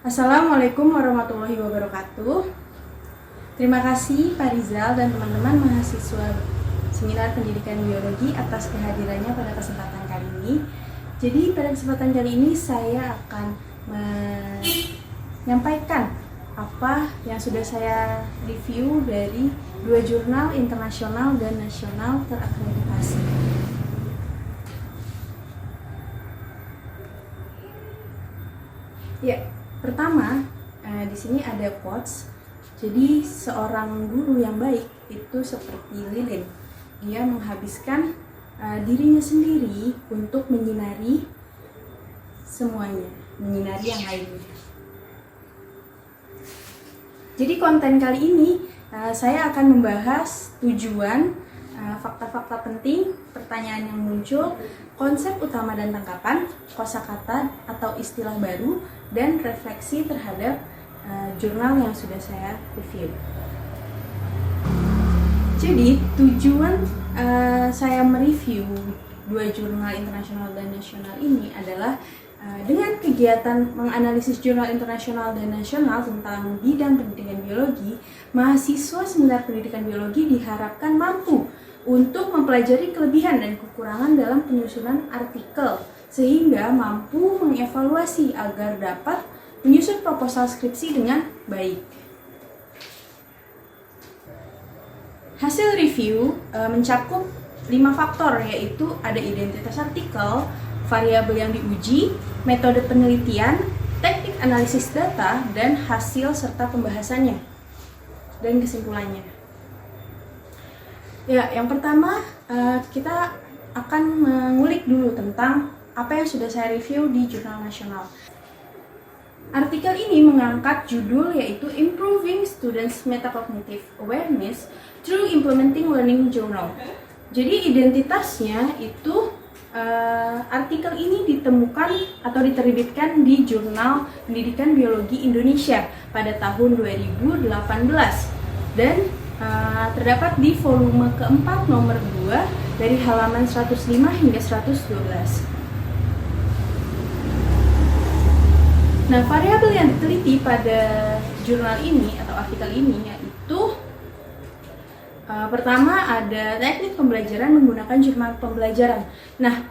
Assalamualaikum warahmatullahi wabarakatuh. Terima kasih Pak Rizal dan teman-teman mahasiswa Seminar Pendidikan Biologi atas kehadirannya pada kesempatan kali ini. Jadi pada kesempatan kali ini saya akan menyampaikan apa yang sudah saya review dari 2 jurnal internasional dan nasional terakreditasi. Ya, pertama di sini ada quotes. Jadi seorang guru yang baik itu seperti lilin. Dia menghabiskan dirinya sendiri untuk menyinari semuanya, menyinari yang lainnya. Jadi konten kali ini saya akan membahas tujuan, fakta-fakta penting, pertanyaan yang muncul, konsep utama dan tangkapan, kosakata atau istilah baru, dan refleksi terhadap jurnal yang sudah saya review. Jadi tujuan saya mereview 2 jurnal internasional dan nasional ini adalah dengan kegiatan menganalisis jurnal internasional dan nasional tentang bidang pendidikan biologi, mahasiswa Seminar Pendidikan Biologi diharapkan mampu untuk mempelajari kelebihan dan kekurangan dalam penyusunan artikel, sehingga mampu mengevaluasi agar dapat menyusun proposal skripsi dengan baik. Hasil review mencakup 5 faktor, yaitu ada identitas artikel, variabel yang diuji, metode penelitian, teknik analisis data, dan hasil serta pembahasannya dan kesimpulannya. Ya, yang pertama kita akan mengulik dulu tentang apa yang sudah saya review di jurnal nasional. Artikel ini mengangkat judul yaitu Improving Students' Metacognitive Awareness Through Implementing Learning Journal. Jadi identitasnya itu artikel ini ditemukan atau diterbitkan di Jurnal Pendidikan Biologi Indonesia pada tahun 2018 dan terdapat di volume keempat nomor 2 dari halaman 105 hingga 112. Nah, variabel yang diteliti pada jurnal ini atau artikel ini yaitu pertama ada teknik pembelajaran menggunakan jurnal pembelajaran. Nah,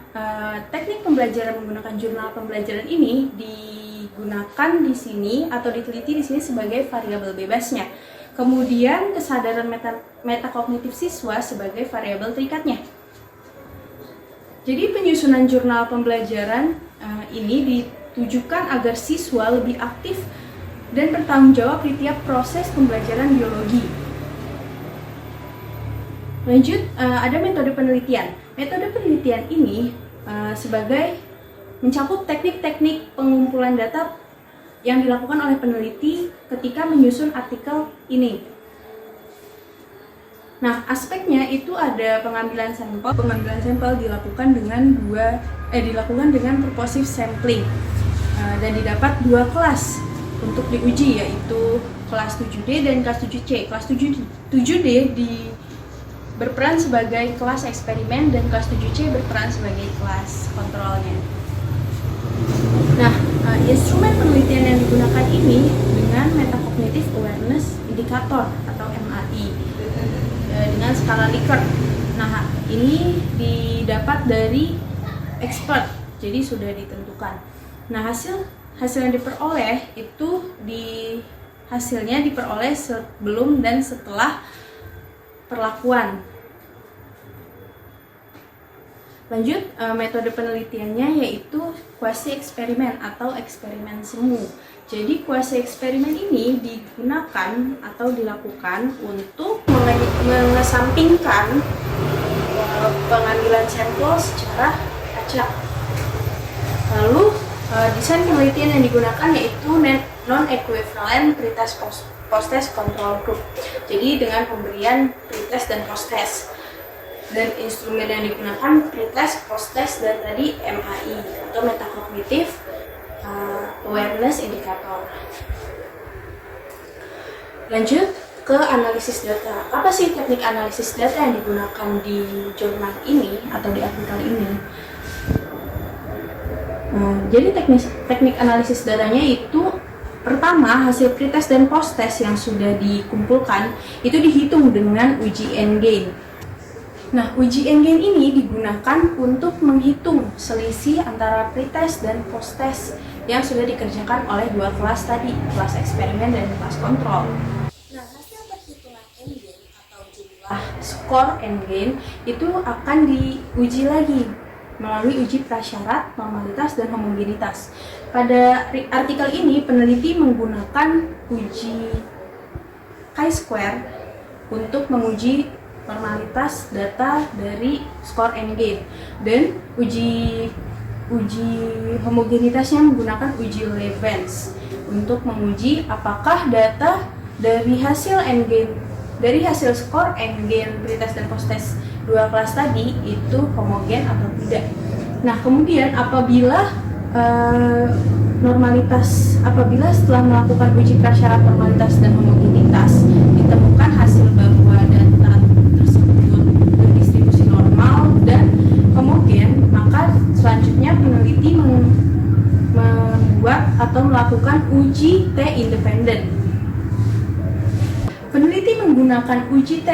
teknik pembelajaran menggunakan jurnal pembelajaran ini digunakan di sini atau diteliti di sini sebagai variabel bebasnya. Kemudian kesadaran metakognitif siswa sebagai variabel terikatnya. Jadi penyusunan jurnal pembelajaran ini ditujukan agar siswa lebih aktif dan bertanggung jawab di tiap proses pembelajaran biologi. Lanjut, ada metode penelitian. Metode penelitian ini sebagai mencakup teknik-teknik pengumpulan data yang dilakukan oleh peneliti ketika menyusun artikel ini. Nah, aspeknya itu ada pengambilan sampel. Pengambilan sampel dilakukan dengan purposive sampling dan didapat 2 kelas untuk diuji, yaitu kelas 7D dan kelas 7C. Kelas 7D berperan sebagai kelas eksperimen dan kelas 7C berperan sebagai kelas kontrolnya. Nah, instrumen penelitian yang digunakan ini dengan Metacognitive Awareness Indicator atau MAI dengan skala Likert. Nah, ini didapat dari expert, jadi sudah ditentukan. Nah, hasil yang diperoleh itu hasilnya diperoleh sebelum dan setelah perlakuan. Lanjut, metode penelitiannya yaitu kuasi eksperimen atau eksperimen semu. Jadi kuasi eksperimen ini digunakan atau dilakukan untuk mengesampingkan pengambilan sampel secara acak. Lalu desain penelitian yang digunakan yaitu non-equivalent pretest post-test control group. Jadi dengan pemberian pretest dan post-test. Dan instrumen yang digunakan pretest, post-test, dan tadi MAI atau Metacognitive Awareness Indicator. Lanjut ke analisis data. Apa sih teknik analisis data yang digunakan di jurnal ini atau di artikel ini? Jadi teknik analisis datanya itu Pertama, hasil pretest dan posttest yang sudah dikumpulkan itu dihitung dengan uji endgame. Nah, uji endgame ini digunakan untuk menghitung selisih antara pretest dan posttest yang sudah dikerjakan oleh dua kelas tadi, kelas eksperimen dan kelas kontrol. Nah, hasil perhitungan endgame atau jumlah skor endgame itu akan diuji lagi melalui uji prasyarat, normalitas, dan homogenitas. Pada artikel ini, peneliti menggunakan uji chi-square untuk menguji normalitas data dari skor endgame, dan uji homogenitasnya menggunakan uji Levens untuk menguji apakah data dari hasil endgame, dari hasil skor endgame, pretest dan posttest dua kelas tadi itu homogen atau tidak. Nah, kemudian apabila setelah melakukan uji prasyarat, normalitas, dan homogenitas ditemukan hasil bahwa data tersebut berdistribusi normal dan homogen, maka selanjutnya peneliti membuat atau melakukan uji T independen. Peneliti menggunakan uji T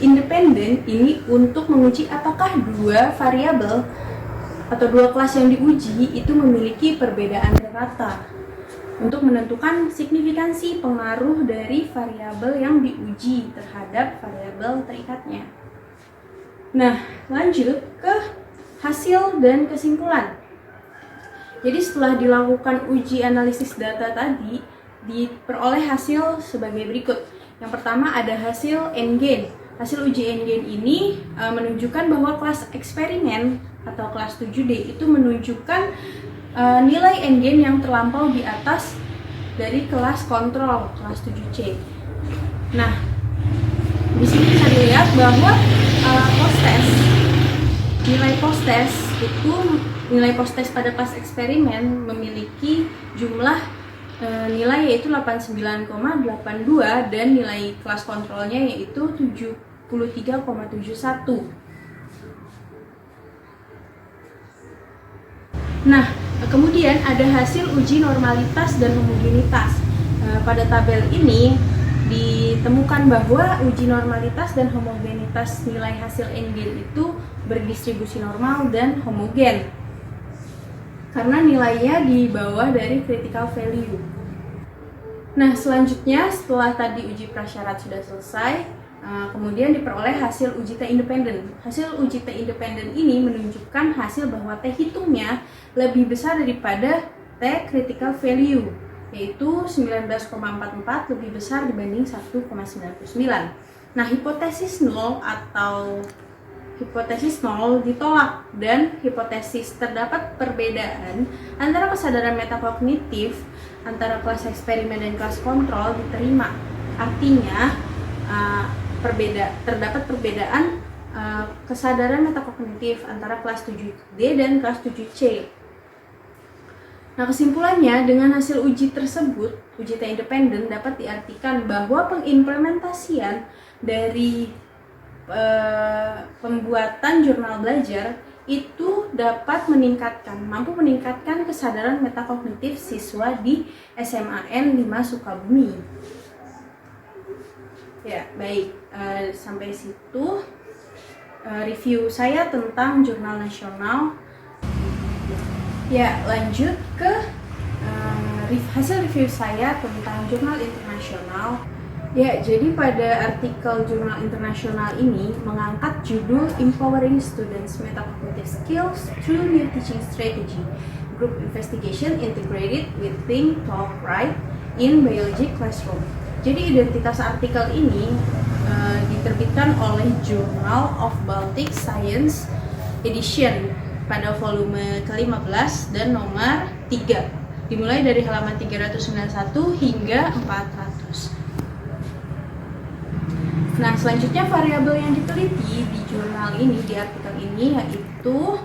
independen ini untuk menguji apakah dua variabel atau dua kelas yang diuji itu memiliki perbedaan rata untuk menentukan signifikansi pengaruh dari variabel yang diuji terhadap variabel terikatnya. Nah, lanjut ke hasil dan kesimpulan. Jadi setelah dilakukan uji analisis data tadi, diperoleh hasil sebagai berikut. Yang pertama ada hasil endgame. Hasil uji endgame ini menunjukkan bahwa kelas eksperimen atau kelas 7D itu menunjukkan nilai endgame yang terlampau di atas dari kelas kontrol, kelas 7C. Nah, di sini bisa dilihat bahwa nilai posttest pada kelas eksperimen memiliki jumlah nilai yaitu 89,82 dan nilai kelas kontrolnya yaitu 73,71. Nah, kemudian ada hasil uji normalitas dan homogenitas. Pada tabel ini ditemukan bahwa uji normalitas dan homogenitas nilai hasil endgame itu berdistribusi normal dan homogen karena nilainya di bawah dari critical value. Nah, selanjutnya setelah tadi uji prasyarat sudah selesai, kemudian diperoleh hasil uji T independen. Hasil uji T independen ini menunjukkan hasil bahwa T hitungnya lebih besar daripada T critical value, yaitu 19,44 lebih besar dibanding 1,99. Nah, hipotesis nol atau hipotesis nol ditolak dan hipotesis terdapat perbedaan antara kesadaran metakognitif antara kelas eksperimen dan kelas kontrol diterima. Artinya terdapat perbedaan kesadaran metakognitif antara kelas 7D dan kelas 7C. Nah, kesimpulannya dengan hasil uji tersebut, uji T independen dapat diartikan bahwa pengimplementasian dari pembuatan jurnal belajar itu dapat mampu meningkatkan kesadaran metakognitif siswa di SMAN 5 Sukabumi. Ya, baik, sampai situ review saya tentang jurnal nasional. Ya, lanjut ke hasil review saya tentang jurnal internasional. Ya, jadi pada artikel jurnal internasional ini mengangkat judul Empowering Students Metacognitive Skills Through New Teaching Strategy, Group Investigation Integrated with Think, Talk, Write in Biology Classroom. Jadi identitas artikel ini diterbitkan oleh Journal of Baltic Science Edition pada volume ke-15 dan nomor 3, dimulai dari halaman 391 hingga 400. Nah, selanjutnya variabel yang diteliti di jurnal ini, di artikel ini, yaitu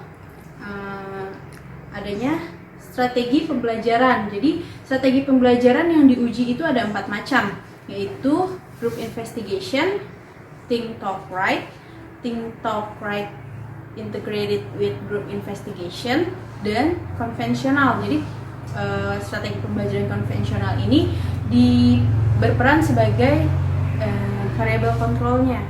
adanya strategi pembelajaran. Jadi, strategi pembelajaran yang diuji itu ada 4 macam, yaitu group investigation, think, talk, write integrated with group investigation, dan konvensional. Jadi, strategi pembelajaran konvensional ini berperan sebagai variabel kontrolnya.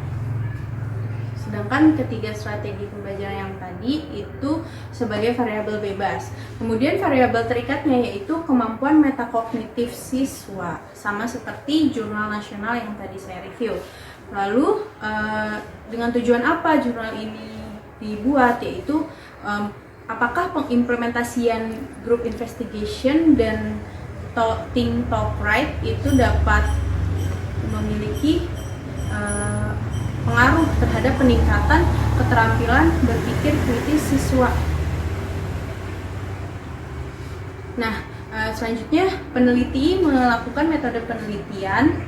Sedangkan ketiga strategi pembelajaran yang tadi itu sebagai variabel bebas. Kemudian variabel terikatnya yaitu kemampuan metakognitif siswa, sama seperti jurnal nasional yang tadi saya review. Lalu dengan tujuan apa jurnal ini dibuat, yaitu apakah pengimplementasian group investigation dan think talk write itu dapat memiliki pengaruh terhadap peningkatan keterampilan berpikir kritis siswa. Nah, selanjutnya peneliti melakukan metode penelitian,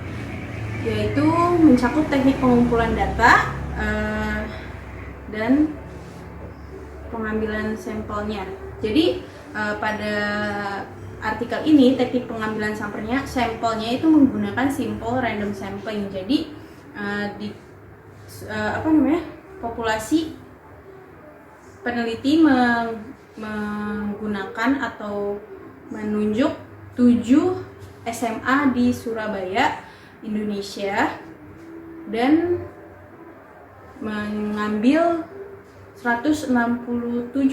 yaitu mencakup teknik pengumpulan data dan pengambilan sampelnya. Jadi pada artikel ini teknik pengambilan sampelnya itu menggunakan simple random sampling. Jadi populasi peneliti menggunakan atau menunjuk 7 SMA di Surabaya, Indonesia, dan mengambil 167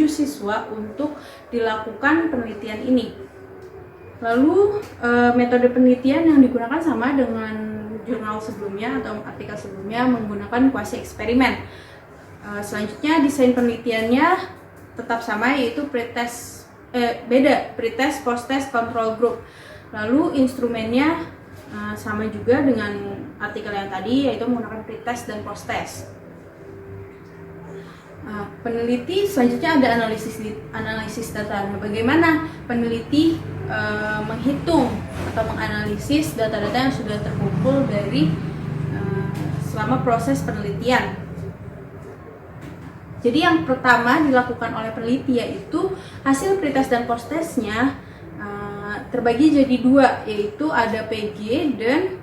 siswa untuk dilakukan penelitian ini. Lalu metode penelitian yang digunakan sama dengan jurnal sebelumnya atau artikel sebelumnya, menggunakan kuasi eksperimen. Selanjutnya desain penelitiannya tetap sama, yaitu pretest post-test control group. Lalu instrumennya sama juga dengan artikel yang tadi, yaitu menggunakan pretest dan post-test. Peneliti selanjutnya ada analisis data. Bagaimana peneliti menghitung atau menganalisis data-data yang sudah terkumpul dari selama proses penelitian. Jadi yang pertama dilakukan oleh peneliti yaitu hasil pretest dan post-testnya terbagi jadi 2, yaitu ada PG dan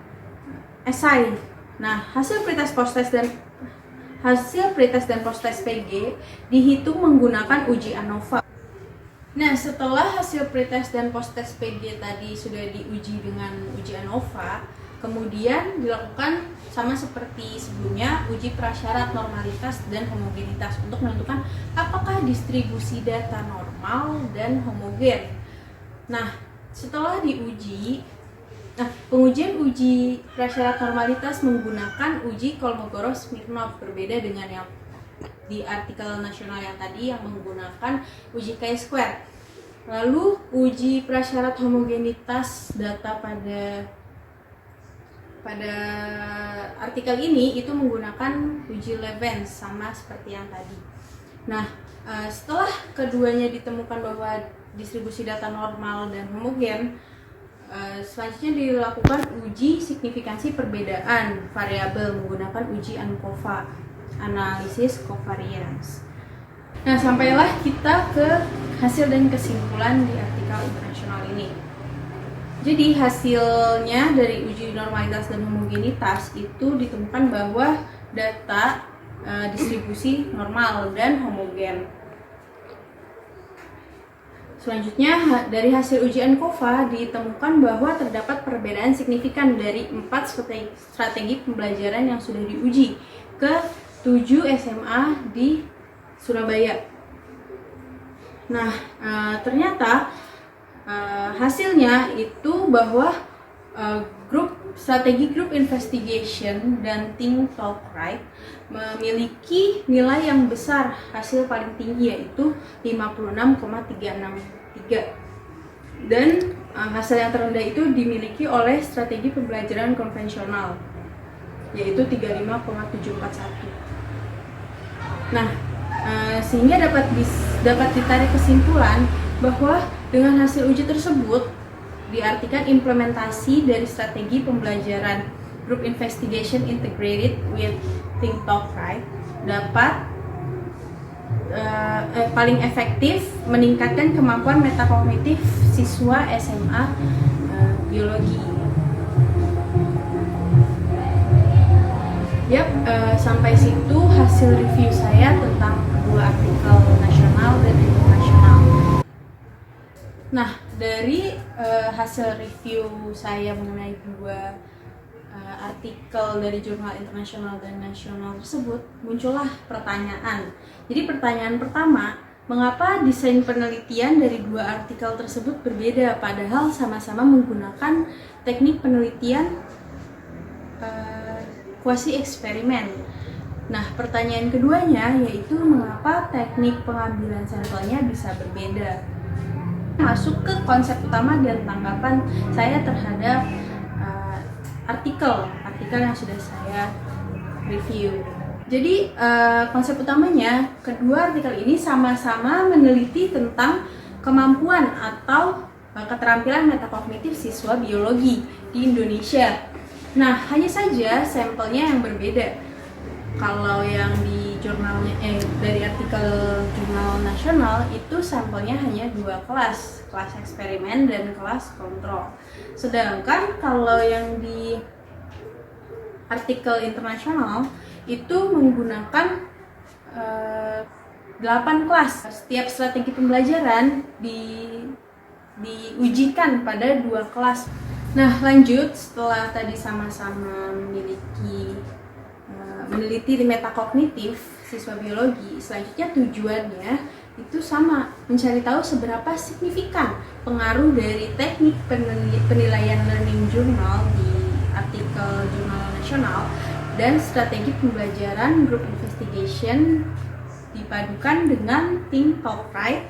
SI. Nah, hasil pretest dan post-test PG dihitung menggunakan uji ANOVA. Nah, setelah hasil pretest dan post-test PG tadi sudah diuji dengan uji ANOVA, kemudian dilakukan sama seperti sebelumnya uji prasyarat normalitas dan homogenitas untuk menentukan apakah distribusi data normal dan homogen. Nah, setelah diuji, pengujian uji prasyarat normalitas menggunakan uji Kolmogorov-Smirnov, berbeda dengan yang di artikel nasional yang tadi yang menggunakan uji chi-square. Lalu uji prasyarat homogenitas data pada artikel ini itu menggunakan uji Levens, sama seperti yang tadi. Nah, setelah keduanya ditemukan bahwa distribusi data normal dan homogen, selanjutnya dilakukan uji signifikansi perbedaan variabel menggunakan uji ANCOVA, analisis covariance. Nah, sampailah kita ke hasil dan kesimpulan di artikel internasional ini. Jadi hasilnya dari uji normalitas dan homogenitas itu ditemukan bahwa data distribusi normal dan homogen. Selanjutnya dari hasil uji ANCOVA ditemukan bahwa terdapat perbedaan signifikan dari 4 strategi pembelajaran yang sudah diuji ke 7 SMA di Surabaya. Nah, ternyata hasilnya itu bahwa strategi group investigation dan think talk write memiliki nilai yang besar, hasil paling tinggi yaitu 56,363, dan hasil yang terendah itu dimiliki oleh strategi pembelajaran konvensional yaitu 35,741. Nah, sehingga dapat ditarik kesimpulan bahwa dengan hasil uji tersebut diartikan implementasi dari strategi pembelajaran group investigation integrated with think talk write dapat paling efektif meningkatkan kemampuan metakognitif siswa SMA biologi. Sampai situ hasil review saya tentang kedua artikel nasional dan internasional. Nah, dari hasil review saya mengenai dua artikel dari jurnal internasional dan nasional tersebut, muncullah pertanyaan. Jadi pertanyaan pertama, mengapa desain penelitian dari dua artikel tersebut berbeda padahal sama-sama menggunakan teknik penelitian kuasi eksperimen? Nah, pertanyaan keduanya yaitu mengapa teknik pengambilan sampelnya bisa berbeda? Masuk ke konsep utama dan tanggapan saya terhadap artikel yang sudah saya review. Jadi konsep utamanya, kedua artikel ini sama-sama meneliti tentang kemampuan atau keterampilan metakognitif siswa biologi di Indonesia. Nah, hanya saja sampelnya yang berbeda. Kalau yang di jurnalnya dari artikel jurnal nasional itu sampelnya hanya dua kelas eksperimen dan kelas kontrol. Sedangkan kalau yang di artikel internasional itu menggunakan 8 kelas. Setiap strategi pembelajaran diujikan pada 2 kelas. Nah, lanjut setelah tadi sama-sama meneliti metakognitif siswa biologi, selanjutnya tujuannya itu sama, mencari tahu seberapa signifikan pengaruh dari teknik penilaian learning journal di artikel jurnal nasional dan strategi pembelajaran group investigation dipadukan dengan think talk write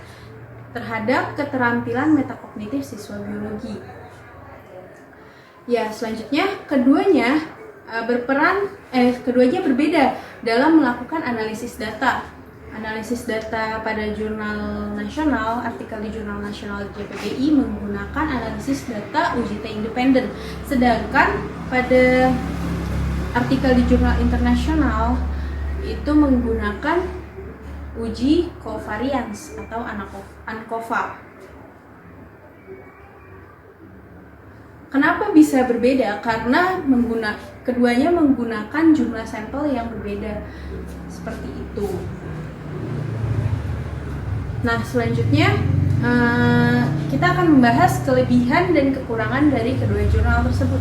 terhadap keterampilan metakognitif siswa biologi. Ya, selanjutnya keduanya berbeda dalam melakukan analisis data. Analisis data pada jurnal nasional, artikel di jurnal nasional JPBI menggunakan analisis data uji T independen. Sedangkan pada artikel di jurnal internasional itu menggunakan uji covariance atau ANCOVA. Kenapa bisa berbeda? Karena keduanya menggunakan jumlah sampel yang berbeda, seperti itu. Nah, selanjutnya kita akan membahas kelebihan dan kekurangan dari kedua jurnal tersebut.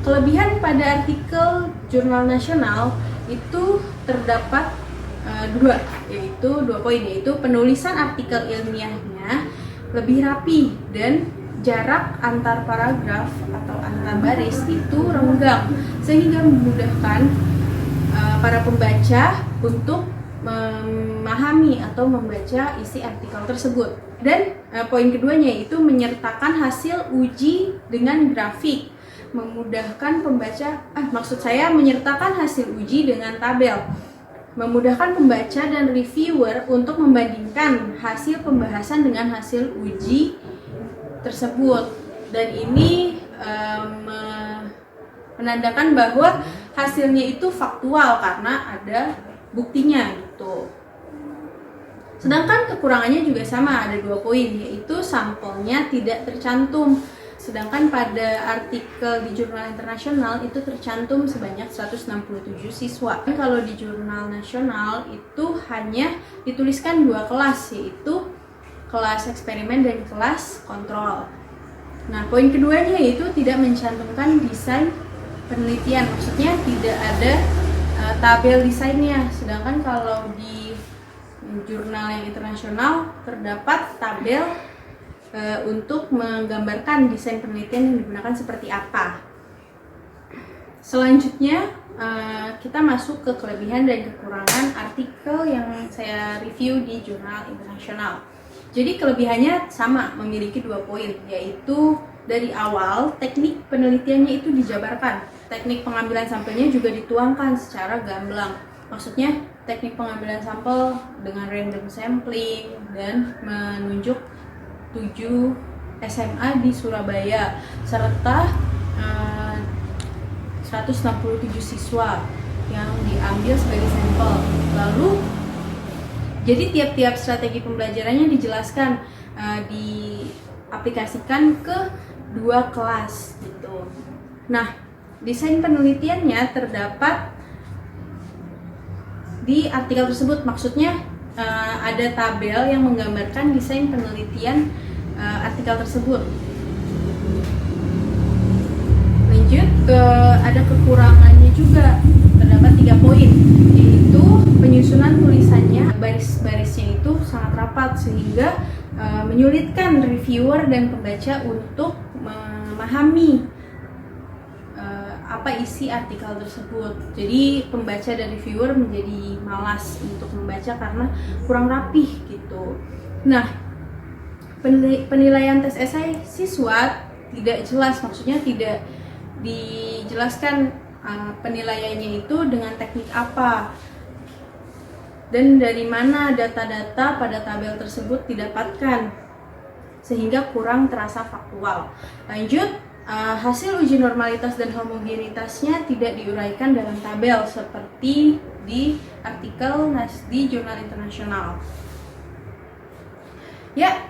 Kelebihan pada artikel jurnal nasional itu terdapat dua poin, yaitu penulisan artikel ilmiahnya lebih rapi dan jarak antar paragraf atau antar baris itu renggang, sehingga memudahkan para pembaca untuk memahami atau membaca isi artikel tersebut. Dan poin keduanya yaitu menyertakan hasil uji dengan grafik, memudahkan pembaca, menyertakan hasil uji dengan tabel, memudahkan pembaca dan reviewer untuk membandingkan hasil pembahasan dengan hasil uji tersebut. Dan ini menandakan bahwa hasilnya itu faktual karena ada buktinya gitu. Sedangkan kekurangannya juga sama, ada 2 poin, yaitu sampelnya tidak tercantum. Sedangkan pada artikel di jurnal internasional itu tercantum sebanyak 167 siswa. Kalau di jurnal nasional itu hanya dituliskan 2 kelas, yaitu kelas eksperimen dan kelas kontrol. Nah, poin keduanya yaitu tidak mencantumkan desain penelitian, maksudnya tidak ada tabel desainnya. Sedangkan kalau di jurnal yang internasional terdapat tabel untuk menggambarkan desain penelitian yang digunakan seperti apa. Selanjutnya kita masuk ke kelebihan dan kekurangan artikel yang saya review di jurnal internasional. Jadi kelebihannya sama, memiliki 2 poin, yaitu dari awal teknik penelitiannya itu dijabarkan. Teknik pengambilan sampelnya juga dituangkan secara gamblang. Maksudnya teknik pengambilan sampel dengan random sampling dan menunjuk 7 SMA di Surabaya serta 167 siswa yang diambil sebagai sampel. Lalu jadi tiap-tiap strategi pembelajarannya dijelaskan, diaplikasikan ke 2 kelas gitu. Nah, desain penelitiannya terdapat di artikel tersebut, maksudnya ada tabel yang menggambarkan desain penelitian artikel tersebut. Lanjut, ada kekurangannya juga, terdapat 3 poin, yaitu penyusunan tulisannya, baris-barisnya itu sangat rapat sehingga menyulitkan reviewer dan pembaca untuk memahami apa isi artikel tersebut. Jadi pembaca dan reviewer menjadi malas untuk membaca karena kurang rapih gitu. Nah, penilaian tes esai siswa tidak jelas, maksudnya tidak dijelaskan penilaiannya itu dengan teknik apa dan dari mana data-data pada tabel tersebut didapatkan, sehingga kurang terasa faktual. Lanjut, hasil uji normalitas dan homogenitasnya tidak diuraikan dalam tabel seperti di artikel di jurnal internasional. Ya,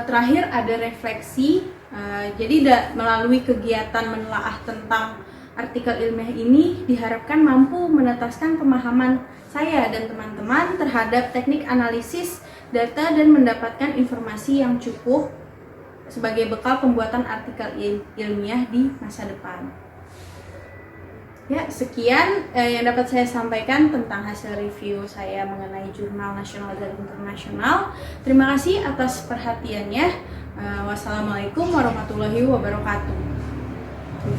terakhir ada refleksi. Jadi melalui kegiatan menelaah tentang artikel ilmiah ini diharapkan mampu menetaskan pemahaman saya dan teman-teman terhadap teknik analisis data dan mendapatkan informasi yang cukup sebagai bekal pembuatan artikel ilmiah di masa depan. Ya, sekian yang dapat saya sampaikan tentang hasil review saya mengenai jurnal nasional dan internasional. Terima kasih atas perhatiannya. Wassalamualaikum warahmatullahi wabarakatuh.